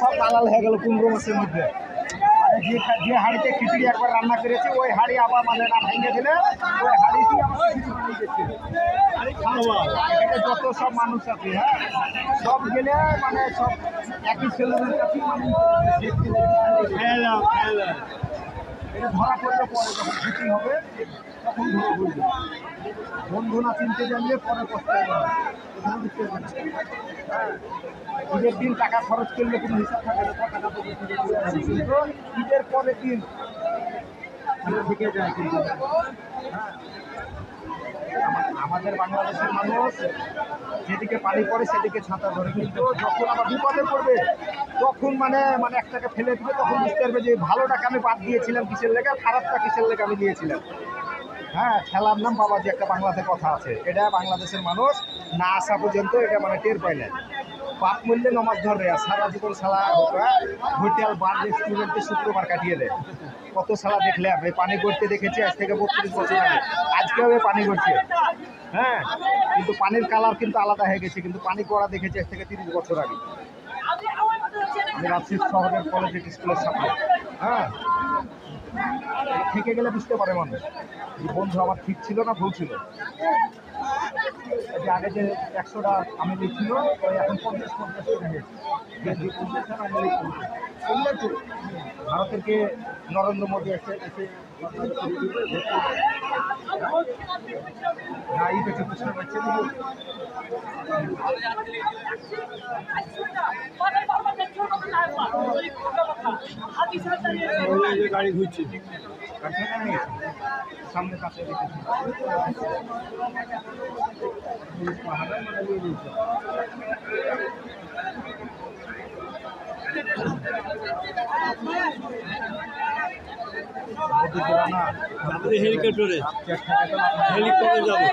সব দালাল হয়ে গেল 15 মাসের মধ্যে। যে হাঁড়িতে খিচুড়ি একবার রান্না করেছে ওই হাঁড়ি আবার মানে না ভেঙে দিলে ওই হাঁড়িটি আমার এখানে যত সব মানুষ আছে, হ্যাঁ, সব গেলে মানে সব একই ছেলের কাছে মানে এটা ধরা পড়লে পরে যখন ছুটি হবে তখন ধরে বুঝবে। বন্ধু না চিনতে জানলে পরে পস্তায় যাবে। ঈদের দিন টাকা খরচ করলে কোনো হিসাব থাকে না, টাকা কিন্তু ঈদের পরের দিন থেকে যায়। কিন্তু আমাদের বাংলাদেশের মানুষ যেদিকে পানি পড়ে সেদিকে ছাতা ধরে, কিন্তু যখন আবার বিপদে পড়বে তখন মানে একটাকে ফেলে দিবে, তখন বুঝতে পারবে যে ভালোটাকে আমি বাদ দিয়েছিলাম কিসের লেগে, খারাপটা কিসের লেগে আমি নিয়েছিলাম। হ্যাঁ, খেলার নাম বাবাজি একটা বাংলাতে কথা আছে, এটা বাংলাদেশের মানুষ না আসা পর্যন্ত এটা মানে টের পায় না। পাপ মূল্যে নমাজ ধরে আর সারা জীবন সালা হোটেল বার রেস্টুরেন্টে শুক্রবার কাটিয়ে দেয়। কত সালা দেখলাম এই পানি গড়তে দেখেছি আজ থেকে 32 বছর আগে, আজকেও এই পানি গড়ছে। হ্যাঁ, কিন্তু পানির কালার কিন্তু আলাদা হয়ে গেছে, কিন্তু পানি গড়া দেখেছি আজ থেকে 30 বছর আগে। আমি রাজশাহী শহরের কলেজ স্কুলের সামনে। হ্যাঁ, থেকে গেলে বুঝতে পারে মানুষ যে বন্ধু আমার ঠিক ছিল না ভুল ছিল। যে আগে যে 100টা আমি লিখছিল এখন 50 টাকা ভারতের কে নরেন্দ্র মোদী এসে না এই দেখে বুঝতে পারছে গাড়ি ঘুরছে সামনে কাছে দেখেছি হেলিকপ্টারে যাবো।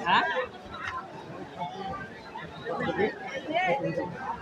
হ্যাঁ